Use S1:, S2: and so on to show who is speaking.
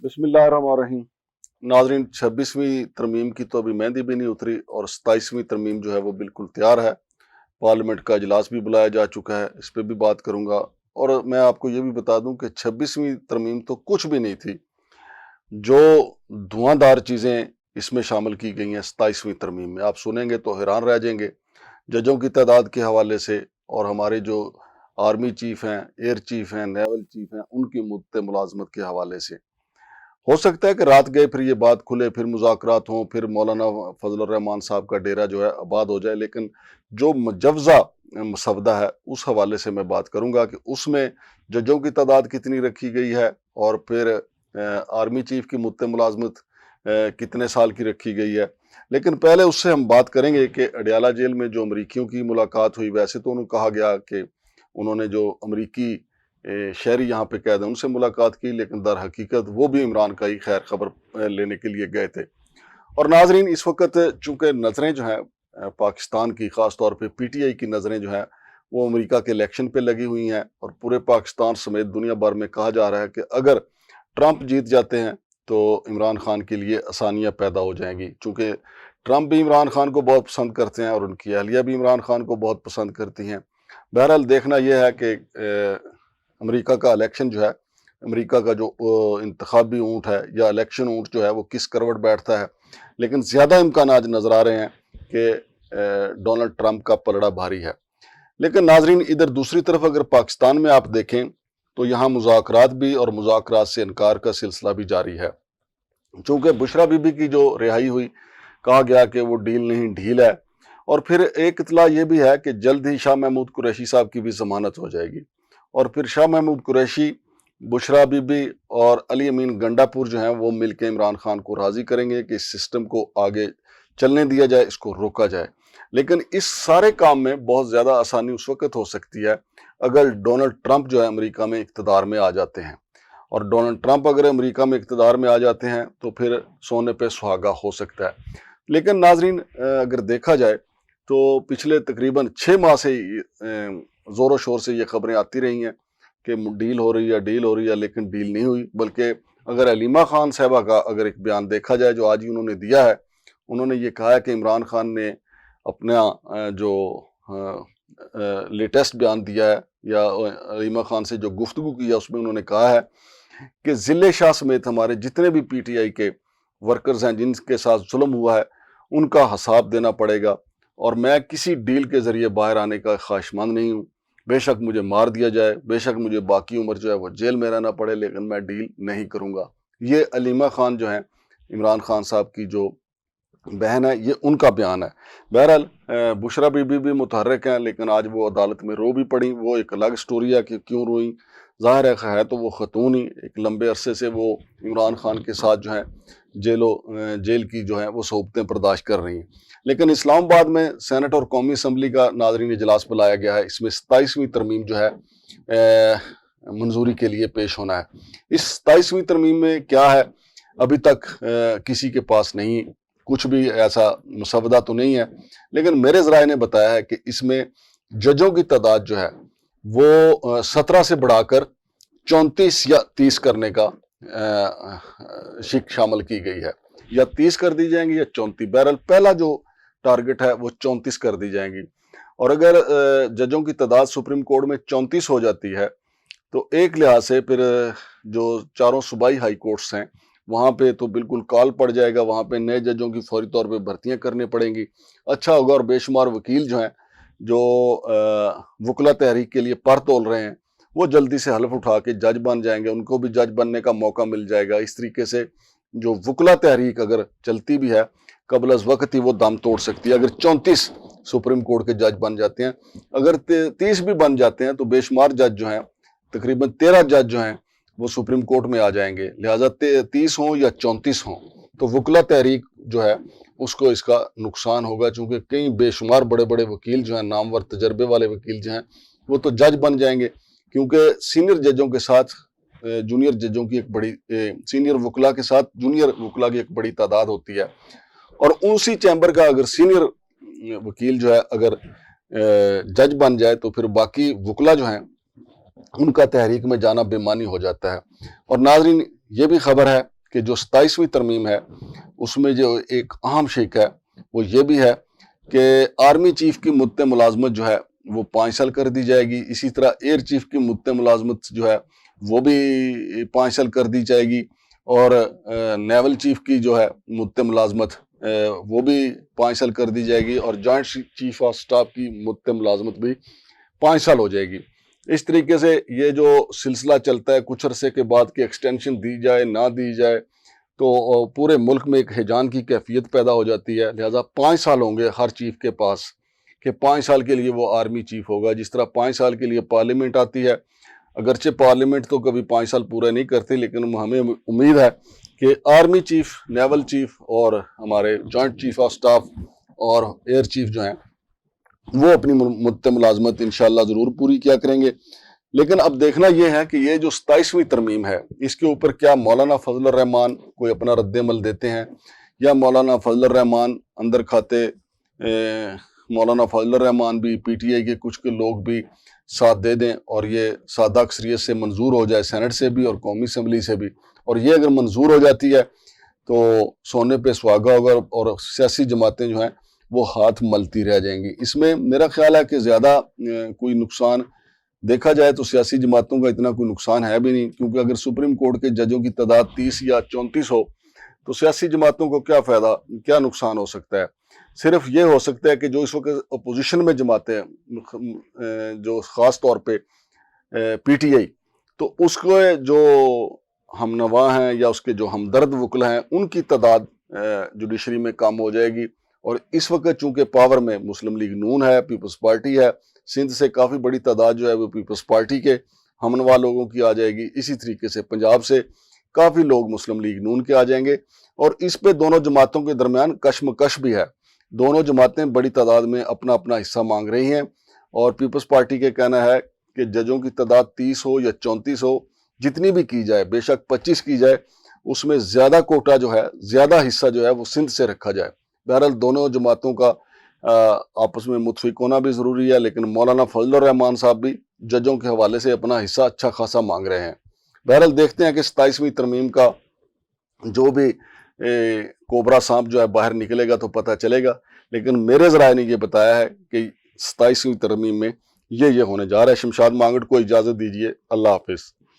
S1: बिस्मिल्लाहिर्रहमानिर्रहीम। नाजरीन, 26वीं तरमीम की तो अभी मेहंदी भी नहीं उतरी और 27वीं तरमीम जो है वो बिल्कुल तैयार है। पार्लियामेंट का इजलास भी बुलाया जा चुका है, इस पर भी बात करूंगा। और मैं आपको ये भी बता दूं कि 26वीं तरमीम तो कुछ भी नहीं थी। जो धुआंधार चीज़ें इसमें शामिल की गई हैं 27वीं तरमीम में, आप सुनेंगे तो हैरान रह जाएंगे। जजों की तादाद के हवाले से और हमारे जो आर्मी चीफ हैं, एयर चीफ हैं, नेवल चीफ हैं, उनकी मुद्दे मुलाजमत के हवाले से हो सकता है कि रात गए फिर ये बात खुले, फिर मुज़ाकरात हों, फिर मौलाना फजल रहमान साहब का डेरा जो है आबाद हो जाए। लेकिन जो मुजव्जा मसवदा है उस हवाले से मैं बात करूंगा कि उसमें जजों की तादाद कितनी रखी गई है और फिर आर्मी चीफ की मुद्दे मुलाजमत कितने साल की रखी गई है। लेकिन पहले उससे हम बात करेंगे कि अडयाला जेल में जो अमरीकियों की मुलाकात हुई, वैसे तो उन्होंने कहा गया कि उन्होंने जो अमरीकी शहरी यहाँ पे कैद है उनसे मुलाकात की, लेकिन दर हकीकत वो भी इमरान का ही खैर खबर लेने के लिए गए थे। और नाजरीन, इस वक्त चूंकि नज़रें जो हैं पाकिस्तान की, ख़ास तौर पे पीटीआई की नज़रें जो हैं वो अमेरिका के इलेक्शन पे लगी हुई हैं और पूरे पाकिस्तान समेत दुनिया भर में कहा जा रहा है कि अगर ट्रंप जीत जाते हैं तो इमरान खान के लिए आसानियाँ पैदा हो जाएंगी। चूँकि ट्रंप भी इमरान खान को बहुत पसंद करते हैं और उनकी अहलिया भी इमरान खान को बहुत पसंद करती हैं। बहरहाल देखना यह है कि अमेरिका का इलेक्शन जो है, अमेरिका का जो इंतखाबी ऊँट है या इलेक्शन ऊँट जो है वो किस करवट बैठता है। लेकिन ज़्यादा इम्कान आज नज़र आ रहे हैं कि डोनाल्ड ट्रंप का पलड़ा भारी है। लेकिन नाजरीन, इधर दूसरी तरफ अगर पाकिस्तान में आप देखें तो यहाँ मुज़ाकरात भी और मुज़ाकरात से इनकार का सिलसिला भी जारी है। चूँकि बुशरा बीबी की जो रिहाई हुई, कहा गया कि वो डील नहीं ढील है। और फिर एक इतला ये भी है कि जल्द ही शाह महमूद कुरैशी साहब की भी ज़मानत हो जाएगी और फिर शाह महमूद कुरैशी, बुशरा बीबी और अली अमीन गंडापुर जो हैं वो मिलकर इमरान खान को राज़ी करेंगे कि इस सिस्टम को आगे चलने दिया जाए, इसको रोका जाए। लेकिन इस सारे काम में बहुत ज़्यादा आसानी उस वक्त हो सकती है अगर डोनाल्ड ट्रंप जो है अमेरिका में इक़्तिदार में आ जाते हैं। और डोनाल्ड ट्रंप अगर अमेरिका में इक़्तिदार में आ जाते हैं तो फिर सोने पे सुहागा हो सकता है। लेकिन नाजरीन, अगर देखा जाए तो पिछले तकरीबन 6 माह से ज़ोरों शोर से ये खबरें आती रही हैं कि डील हो रही है, लेकिन डील नहीं हुई। बल्कि अगर हलीमा खान साहबा का अगर एक बयान देखा जाए जो आज ही उन्होंने दिया है, उन्होंने ये कहा है कि इमरान खान ने अपना जो लेटेस्ट बयान दिया है या हलीमा खान से जो गुफ्तगू की है उसमें उन्होंने कहा है कि ज़िले शाह समेत हमारे जितने भी पीटीआई के वर्कर्स हैं जिनके साथ जुल्म हुआ है उनका हिसाब देना पड़ेगा और मैं किसी डील के ज़रिए बाहर आने का ख्वाहिशमंद नहीं हूँ। बेशक मुझे मार दिया जाए, बेशक मुझे बाकी उम्र जो है वो जेल में रहना पड़े, लेकिन मैं डील नहीं करूँगा। ये हलीमा खान जो है, इमरान खान साहब की जो बहन है, ये उनका बयान है। बहरहाल बुशरा बीबी भी मुतहर्रिक हैं, लेकिन आज वो अदालत में रो भी पड़ी। वो एक अलग स्टोरी है कि क्यों रोई। ज़ाहिर है तो वो खतून ही एक लंबे अरसे से वो इमरान खान के साथ जो है जेल की जो है वो सोबतें बर्दाश्त कर रही हैं। लेकिन इस्लामाबाद में सेनेट और कौमी असम्बली का नाज़रीन इजलास बुलाया गया है। इसमें 27वीं तरमीम जो है मंजूरी के लिए पेश होना है। इस 27वीं तरमीम में क्या है अभी तक किसी के पास नहीं, कुछ भी ऐसा मसवदा तो नहीं है। लेकिन मेरे ज़राए ने बताया है कि इसमें जजों की तादाद जो है वो 17 से बढ़ाकर 34 या 30 करने का शिक शामिल की गई है। या 30 कर दी जाएंगी या 34। बहरहाल पहला जो टारगेट है वो 34 कर दी जाएंगी। और अगर जजों की तादाद सुप्रीम कोर्ट में 34 हो जाती है तो एक लिहाज से फिर जो चारों सूबाई हाई कोर्ट्स हैं वहाँ पे तो बिल्कुल काल पड़ जाएगा। वहाँ पे नए जजों की फौरी तौर पे भर्तियाँ करनी पड़ेंगी। अच्छा होगा और बेशुमार वकील जो हैं जो वकला तहरीक के लिए पर तोल रहे हैं वो जल्दी से हलफ उठा के जज बन जाएंगे, उनको भी जज बनने का मौका मिल जाएगा। इस तरीके से जो वकला तहरीक अगर चलती भी है कबल अज़ वक्त ही वो दम तोड़ सकती है। अगर 34 सुप्रीम कोर्ट के जज बन जाते हैं, अगर 30 भी बन जाते हैं तो बेशुमार जज जो हैं, तकरीबन 13 जज जो हैं वो सुप्रीम कोर्ट में आ जाएंगे। लिहाजा 30 हों या 34 हों तो वकला तहरीक जो है उसको इसका नुकसान होगा, चूँकि कई बेशुमार बड़े बड़े वकील जो हैं, नामवर तजर्बे वाले वकील जो हैं, वो तो जज बन जाएंगे। क्योंकि सीनियर जजों के साथ जूनियर जजों की एक बड़ी सीनियर वकला के साथ जूनियर वकला की एक बड़ी तादाद होती है। और उसी चैम्बर का अगर सीनियर वकील जो है अगर जज बन जाए तो फिर बाकी वकला जो हैं ان کا تحریک میں جانا بے معنی ہو جاتا ہے۔ اور ناظرین یہ بھی خبر ہے کہ جو 27ویں ترمیم ہے اس میں جو ایک اہم شق ہے وہ یہ بھی ہے کہ آرمی چیف کی مدت ملازمت جو ہے وہ 5 سال کر دی جائے گی، اسی طرح ایئر چیف کی مدت ملازمت جو ہے وہ بھی 5 سال کر دی جائے گی، اور نیول چیف کی جو ہے مدت ملازمت وہ بھی 5 سال کر دی جائے گی، اور جوائنٹ چیف آف سٹاف کی مدت ملازمت بھی 5 سال ہو جائے گی۔ اس طریقے سے یہ جو سلسلہ چلتا ہے کچھ عرصے کے بعد کہ ایکسٹینشن دی جائے نہ دی جائے، تو پورے ملک میں ایک ہیجان کی کیفیت پیدا ہو جاتی ہے۔ لہٰذا 5 سال ہوں گے ہر چیف کے پاس کہ 5 سال کے لیے وہ آرمی چیف ہوگا، جس طرح 5 سال کے لیے پارلیمنٹ آتی ہے۔ اگرچہ پارلیمنٹ تو کبھی 5 سال پورے نہیں کرتے، لیکن ہمیں امید ہے کہ آرمی چیف، نیول چیف اور ہمارے جوائنٹ چیف آف سٹاف اور ایئر چیف جو ہیں وہ اپنی مدت ملازمت انشاءاللہ ضرور پوری کیا کریں گے۔ لیکن اب دیکھنا یہ ہے کہ یہ جو 27ویں ترمیم ہے اس کے اوپر کیا مولانا فضل الرحمان کوئی اپنا رد عمل دیتے ہیں، یا مولانا فضل الرحمان اندر کھاتے مولانا فضل الرحمان بھی پی ٹی آئی کے کچھ کے لوگ بھی ساتھ دے دیں اور یہ سادہ اکثریت سے منظور ہو جائے، سینٹ سے بھی اور قومی اسمبلی سے بھی، اور یہ اگر منظور ہو جاتی ہے تو سونے پہ سہاگا ہوگا اور سیاسی جماعتیں جو ہیں وہ ہاتھ ملتی رہ جائیں گی۔ اس میں میرا خیال ہے کہ زیادہ کوئی نقصان دیکھا جائے تو سیاسی جماعتوں کا اتنا کوئی نقصان ہے بھی نہیں، کیونکہ اگر سپریم کورٹ کے ججوں کی تعداد 30 یا 34 ہو تو سیاسی جماعتوں کو کیا فائدہ، کیا نقصان ہو سکتا ہے؟ صرف یہ ہو سکتا ہے کہ جو اس وقت اپوزیشن میں جماعتیں ہیں، جو خاص طور پہ پی ٹی آئی، تو اس کو جو ہم نوا ہیں یا اس کے جو ہمدرد وکلا ہیں ان کی تعداد جوڈیشری میں کم ہو جائے گی۔ اور اس وقت چونکہ پاور میں مسلم لیگ نون ہے، پیپلز پارٹی ہے، سندھ سے کافی بڑی تعداد جو ہے وہ پیپلز پارٹی کے ہم نوا لوگوں کی آ جائے گی، اسی طریقے سے پنجاب سے کافی لوگ مسلم لیگ نون کے آ جائیں گے، اور اس پہ دونوں جماعتوں کے درمیان کشمکش بھی ہے۔ دونوں جماعتیں بڑی تعداد میں اپنا اپنا حصہ مانگ رہی ہیں، اور پیپلز پارٹی کے کہنا ہے کہ ججوں کی تعداد 30 ہو یا 34 ہو، جتنی بھی کی جائے، بے شک 25 کی جائے، اس میں زیادہ کوٹا جو ہے، زیادہ حصہ جو ہے وہ سندھ سے رکھا جائے۔ بہرحال دونوں جماعتوں کا آپس میں متفق ہونا بھی ضروری ہے، لیکن مولانا فضل الرحمان صاحب بھی ججوں کے حوالے سے اپنا حصہ اچھا خاصا مانگ رہے ہیں۔ بہرحال دیکھتے ہیں کہ 27ویں ترمیم کا جو بھی کوبرا سانپ جو ہے باہر نکلے گا تو پتہ چلے گا، لیکن میرے ذرائع نے یہ بتایا ہے کہ 27ویں ترمیم میں یہ ہونے جا رہا ہے۔ شمشاد مانگٹ کو اجازت دیجیے، اللہ حافظ۔